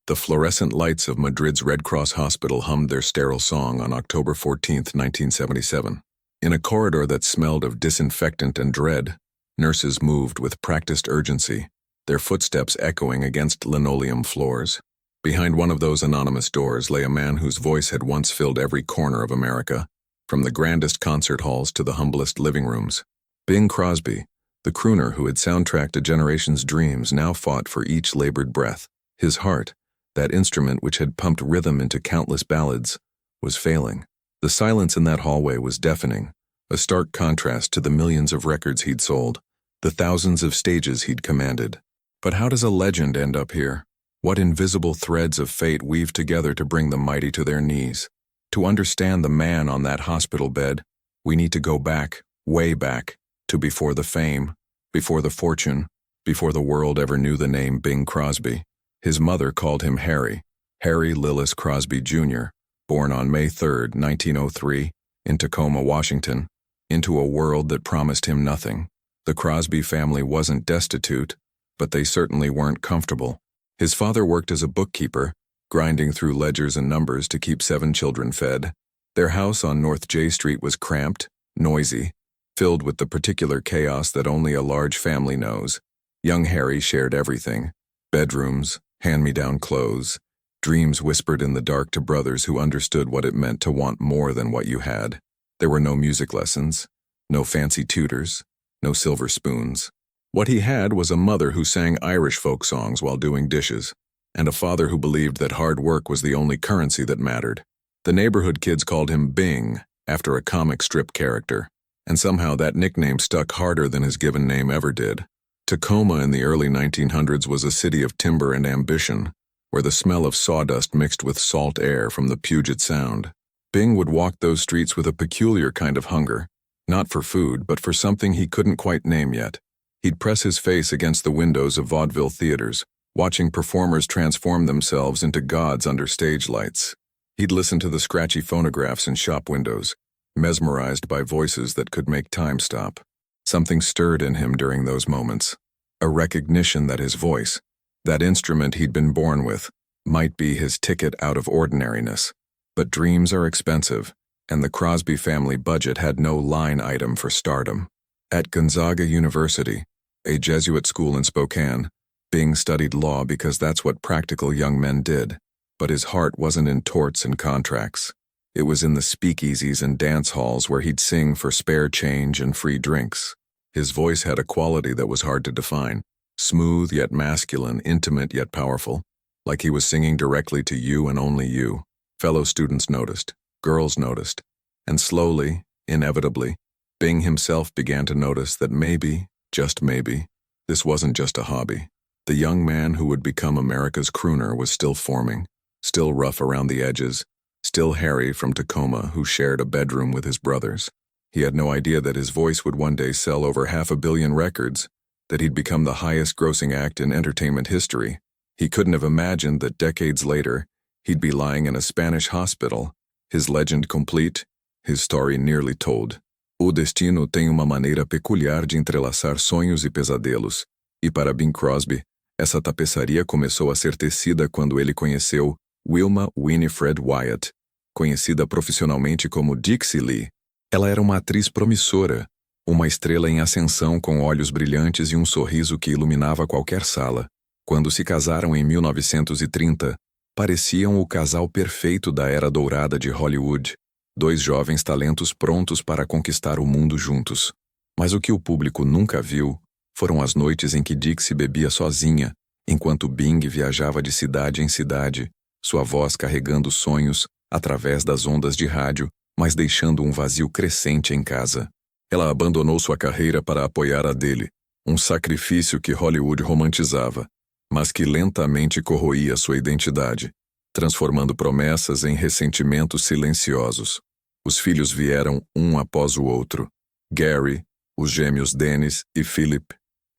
The fluorescent lights of Madrid's Red Cross hospital hummed their sterile song on October 14, 1977. In a corridor that smelled of disinfectant and dread, nurses moved with practiced urgency, their footsteps echoing against linoleum floors. Behind one of those anonymous doors lay a man whose voice had once filled every corner of America, from the grandest concert halls to the humblest living rooms. Bing Crosby, the crooner who had soundtracked a generation's dreams, now fought for each labored breath. His heart, that instrument which had pumped rhythm into countless ballads, was failing. The silence in that hallway was deafening, a stark contrast to the millions of records he'd sold, the thousands of stages he'd commanded. But how does a legend end up here? What invisible threads of fate weave together to bring the mighty to their knees? To understand the man on that hospital bed, we need to go back, way back, to before the fame, before the fortune, before the world ever knew the name Bing Crosby. His mother called him Harry Lillis Crosby Jr., born on May 3, 1903, in Tacoma, Washington, into a world that promised him nothing. The Crosby family wasn't destitute, but they certainly weren't comfortable. His father worked as a bookkeeper, grinding through ledgers and numbers to keep 7 children fed. Their house on North J Street was cramped, noisy, filled with the particular chaos that only a large family knows. Young Harry shared everything: bedrooms, hand-me-down clothes, dreams whispered in the dark to brothers who understood what it meant to want more than what you had. There were no music lessons, no fancy tutors, no silver spoons. What he had was a mother who sang Irish folk songs while doing dishes, and a father who believed that hard work was the only currency that mattered. The neighborhood kids called him Bing, after a comic strip character, and somehow that nickname stuck harder than his given name ever did. Tacoma in the early 1900s was a city of timber and ambition, where the smell of sawdust mixed with salt air from the Puget Sound. Bing would walk those streets with a peculiar kind of hunger, not for food, but for something he couldn't quite name yet. He'd press his face against the windows of vaudeville theaters, watching performers transform themselves into gods under stage lights. He'd listen to the scratchy phonographs in shop windows, mesmerized by voices that could make time stop. Something stirred in him during those moments, a recognition that his voice, that instrument he'd been born with, might be his ticket out of ordinariness. But dreams are expensive, and the Crosby family budget had no line item for stardom. At Gonzaga University, a Jesuit school in Spokane, Bing studied law because that's what practical young men did. But his heart wasn't in torts and contracts. It was in the speakeasies and dance halls where he'd sing for spare change and free drinks. His voice had a quality that was hard to define, smooth yet masculine, intimate yet powerful, like he was singing directly to you and only you. Fellow students noticed, girls noticed, and slowly, inevitably, Bing himself began to notice that maybe, just maybe, this wasn't just a hobby. The young man who would become America's crooner was still forming, still rough around the edges, still Harry from Tacoma who shared a bedroom with his brothers. He had no idea that his voice would one day sell over 500 million records, that he'd become the highest-grossing act in entertainment history. He couldn't have imagined that decades later, he'd be lying in a Spanish hospital, his legend complete, his story nearly told. O destino tem uma maneira peculiar de entrelaçar sonhos e pesadelos, e para Bing Crosby, essa tapeçaria começou a ser tecida quando ele conheceu Wilma Winifred Wyatt, conhecida profissionalmente como Dixie Lee. Ela era uma atriz promissora, uma estrela em ascensão com olhos brilhantes e um sorriso que iluminava qualquer sala. Quando se casaram em 1930, pareciam o casal perfeito da era dourada de Hollywood, 2 jovens talentos prontos para conquistar o mundo juntos. Mas o que o público nunca viu foram as noites em que Dixie bebia sozinha, enquanto Bing viajava de cidade em cidade, sua voz carregando sonhos através das ondas de rádio, mas deixando um vazio crescente em casa. Ela abandonou sua carreira para apoiar a dele, um sacrifício que Hollywood romantizava, mas que lentamente corroía sua identidade, transformando promessas em ressentimentos silenciosos. Os filhos vieram um após o outro: Gary, os gêmeos Dennis e Philip,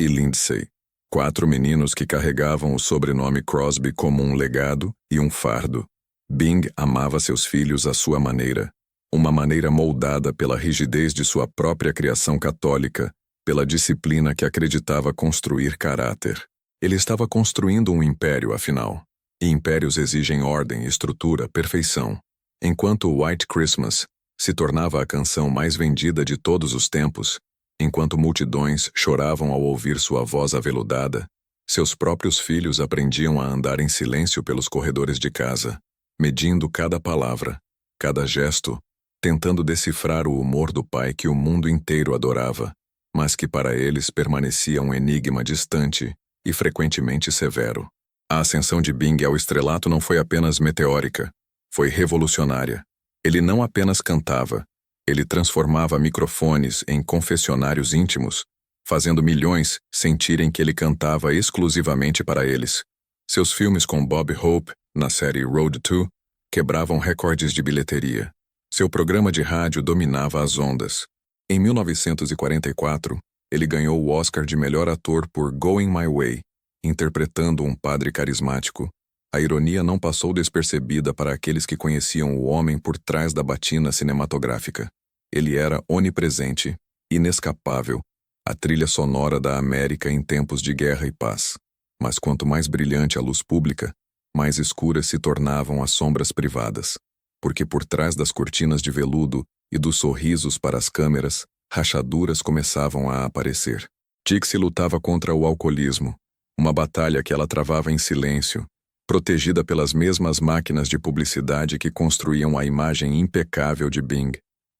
e Lindsay. 4 meninos que carregavam o sobrenome Crosby como um legado e um fardo. Bing amava seus filhos à sua maneira, uma maneira moldada pela rigidez de sua própria criação católica, pela disciplina que acreditava construir caráter. Ele estava construindo um império, afinal. E impérios exigem ordem, estrutura, perfeição. Enquanto White Christmas se tornava a canção mais vendida de todos os tempos, enquanto multidões choravam ao ouvir sua voz aveludada, seus próprios filhos aprendiam a andar em silêncio pelos corredores de casa, medindo cada palavra, cada gesto, tentando decifrar o humor do pai que o mundo inteiro adorava, mas que para eles permanecia um enigma distante e frequentemente severo. A ascensão de Bing ao estrelato não foi apenas meteórica, foi revolucionária. Ele não apenas cantava, ele transformava microfones em confessionários íntimos, fazendo milhões sentirem que ele cantava exclusivamente para eles. Seus filmes com Bob Hope, na série Road 2, quebravam recordes de bilheteria. Seu programa de rádio dominava as ondas. Em 1944, ele ganhou o Oscar de melhor ator por Going My Way, interpretando um padre carismático. A ironia não passou despercebida para aqueles que conheciam o homem por trás da batina cinematográfica. Ele era onipresente, inescapável, a trilha sonora da América em tempos de guerra e paz. Mas quanto mais brilhante a luz pública, mais escuras se tornavam as sombras privadas. Porque por trás das cortinas de veludo e dos sorrisos para as câmeras, rachaduras começavam a aparecer. Dixie lutava contra o alcoolismo, uma batalha que ela travava em silêncio, protegida pelas mesmas máquinas de publicidade que construíam a imagem impecável de Bing.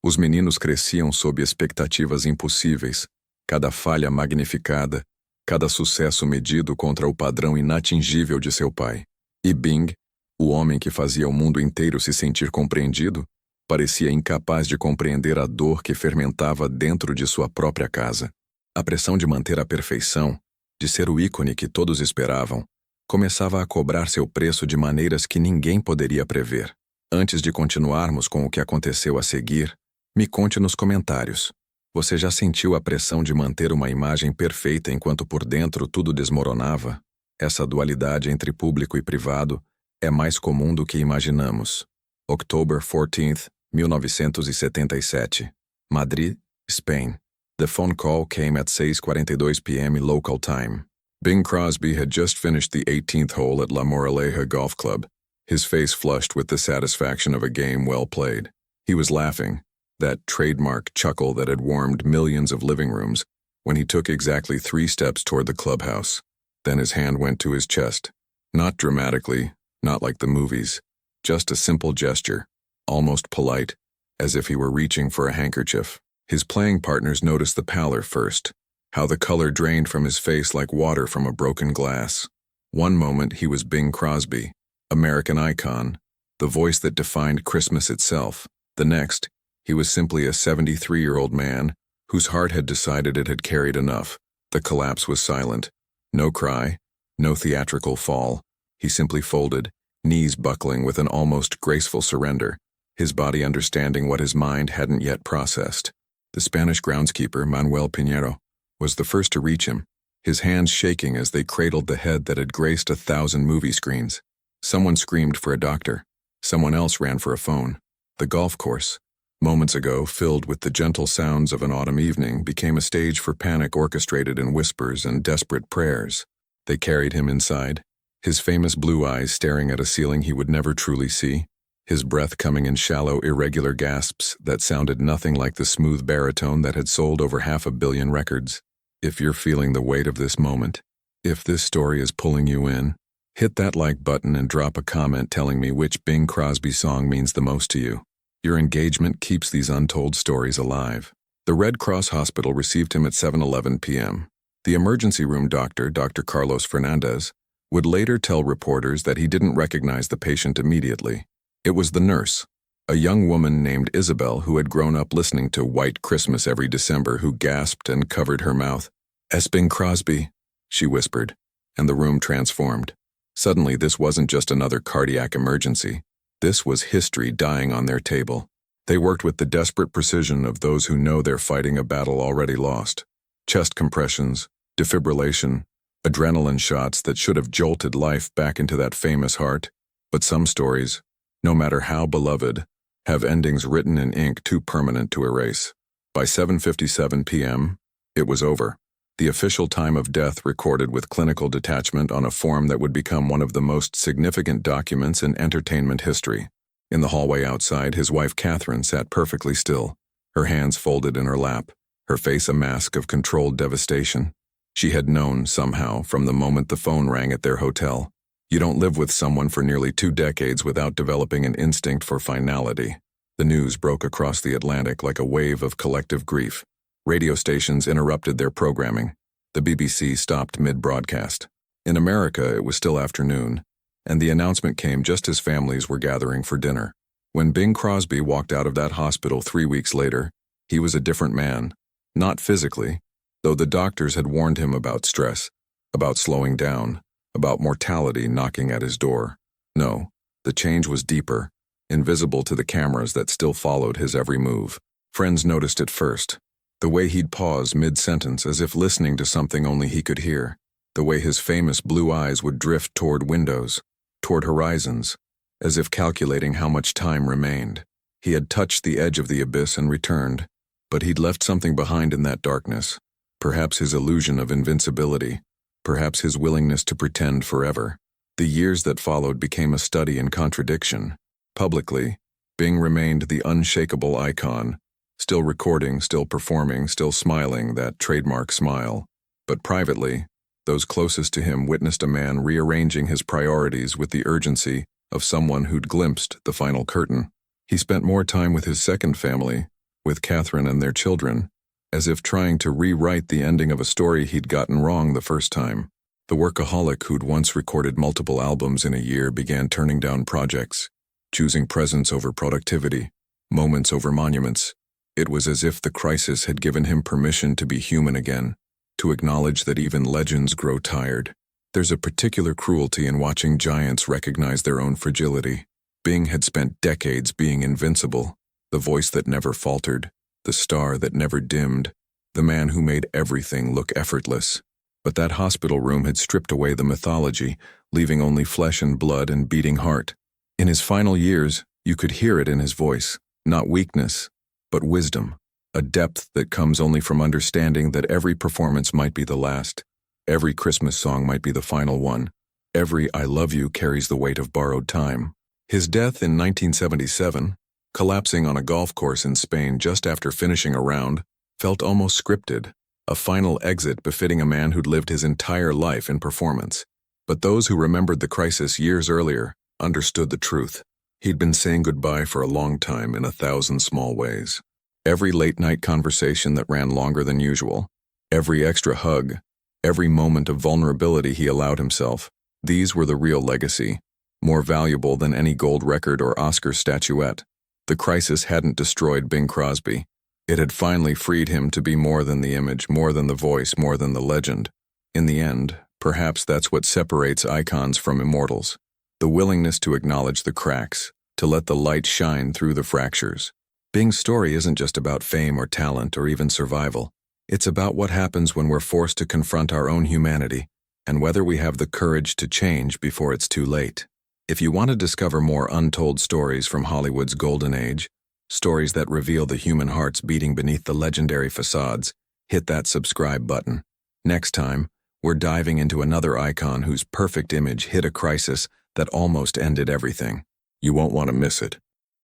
Os meninos cresciam sob expectativas impossíveis, cada falha magnificada, cada sucesso medido contra o padrão inatingível de seu pai. E Bing, o homem que fazia o mundo inteiro se sentir compreendido, parecia incapaz de compreender a dor que fermentava dentro de sua própria casa. A pressão de manter a perfeição, de ser o ícone que todos esperavam, começava a cobrar seu preço de maneiras que ninguém poderia prever. Antes de continuarmos com o que aconteceu a seguir, me conte nos comentários. Você já sentiu a pressão de manter uma imagem perfeita enquanto por dentro tudo desmoronava? Essa dualidade entre público e privado é mais comum do que imaginamos. October 14th, 1977. Madrid, Spain. The phone call came at 6:42 p.m. local time. Bing Crosby had just finished the 18th hole at La Moraleja Golf Club, his face flushed with the satisfaction of a game well played. He was laughing, that trademark chuckle that had warmed millions of living rooms, when he took exactly 3 steps toward the clubhouse. Then his hand went to his chest. Not dramatically, not like the movies, just a simple gesture, almost polite, as if he were reaching for a handkerchief. His playing partners noticed the pallor first, how the color drained from his face like water from a broken glass. One moment he was Bing Crosby, American icon, the voice that defined Christmas itself. The next, he was simply a 73-year-old man whose heart had decided it had carried enough. The collapse was silent. No cry, no theatrical fall. He simply folded, knees buckling with an almost graceful surrender, his body understanding what his mind hadn't yet processed. The Spanish groundskeeper, Manuel Pinheiro, was the first to reach him, his hands shaking as they cradled the head that had graced 1,000 movie screens. Someone screamed for a doctor. Someone else ran for a phone. The golf course, moments ago filled with the gentle sounds of an autumn evening, became a stage for panic orchestrated in whispers and desperate prayers. They carried him inside, his famous blue eyes staring at a ceiling he would never truly see, his breath coming in shallow, irregular gasps that sounded nothing like the smooth baritone that had sold over 500 million records. If you're feeling the weight of this moment, if this story is pulling you in, hit that like button and drop a comment telling me which Bing Crosby song means the most to you. Your engagement keeps these untold stories alive. The Red Cross Hospital received him at 7:11 p.m. The emergency room doctor, Dr. Carlos Fernandez, would later tell reporters that he didn't recognize the patient immediately. It was the nurse, a young woman named Isabel who had grown up listening to White Christmas every December, who gasped and covered her mouth. "Es Bing Crosby," she whispered, and the room transformed. Suddenly, this wasn't just another cardiac emergency. This was history dying on their table. They worked with the desperate precision of those who know they're fighting a battle already lost. Chest compressions, defibrillation, adrenaline shots that should have jolted life back into that famous heart. But some stories, no matter how beloved, have endings written in ink too permanent to erase. By 7:57 p.m., it was over. the official time of death recorded with clinical detachment on a form that would become one of the most significant documents in entertainment history. In the hallway outside, his wife Catherine sat perfectly still, her hands folded in her lap, her face a mask of controlled devastation. She had known, somehow, from the moment the phone rang at their hotel. You don't live with someone for nearly 2 decades without developing an instinct for finality. The news broke across the Atlantic like a wave of collective grief. Radio stations interrupted their programming. The BBC stopped mid-broadcast. In America, it was still afternoon, and the announcement came just as families were gathering for dinner. When Bing Crosby walked out of that hospital 3 weeks later, he was a different man. Not physically, though the doctors had warned him about stress, about slowing down, about mortality knocking at his door. No, the change was deeper, invisible to the cameras that still followed his every move. Friends noticed it first. The way he'd pause mid-sentence as if listening to something only he could hear. The way his famous blue eyes would drift toward windows, toward horizons, as if calculating how much time remained. He had touched the edge of the abyss and returned, but he'd left something behind in that darkness. Perhaps his illusion of invincibility, perhaps his willingness to pretend forever. The years that followed became a study in contradiction. Publicly, Bing remained the unshakable icon, still recording, still performing, still smiling that trademark smile. But privately, those closest to him witnessed a man rearranging his priorities with the urgency of someone who'd glimpsed the final curtain. He spent more time with his second family, with Catherine and their children, as if trying to rewrite the ending of a story he'd gotten wrong the first time. The workaholic who'd once recorded multiple albums in a year began turning down projects, choosing presence over productivity, moments over monuments. It was as if the crisis had given him permission to be human again, to acknowledge that even legends grow tired. There's a particular cruelty in watching giants recognize their own fragility. Bing had spent decades being invincible, the voice that never faltered, the star that never dimmed, the man who made everything look effortless. But that hospital room had stripped away the mythology, leaving only flesh and blood and beating heart. In his final years, you could hear it in his voice, not weakness, but wisdom, a depth that comes only from understanding that every performance might be the last, every Christmas song might be the final one, every I love you carries the weight of borrowed time. His death in 1977, collapsing on a golf course in Spain just after finishing a round, felt almost scripted, a final exit befitting a man who'd lived his entire life in performance. But those who remembered the crisis years earlier understood the truth. He'd been saying goodbye for a long time in 1,000 small ways. Every late-night conversation that ran longer than usual, every extra hug, every moment of vulnerability he allowed himself, these were the real legacy, more valuable than any gold record or Oscar statuette. The crisis hadn't destroyed Bing Crosby. It had finally freed him to be more than the image, more than the voice, more than the legend. In the end, perhaps that's what separates icons from immortals. The willingness to acknowledge the cracks, to let the light shine through the fractures. Bing's story isn't just about fame or talent or even survival. It's about what happens when we're forced to confront our own humanity, and whether we have the courage to change before it's too late. If you want to discover more untold stories from Hollywood's golden age, stories that reveal the human hearts beating beneath the legendary facades, hit that subscribe button. Next time, we're diving into another icon whose perfect image hid a crisis that almost ended everything. You won't want to miss it.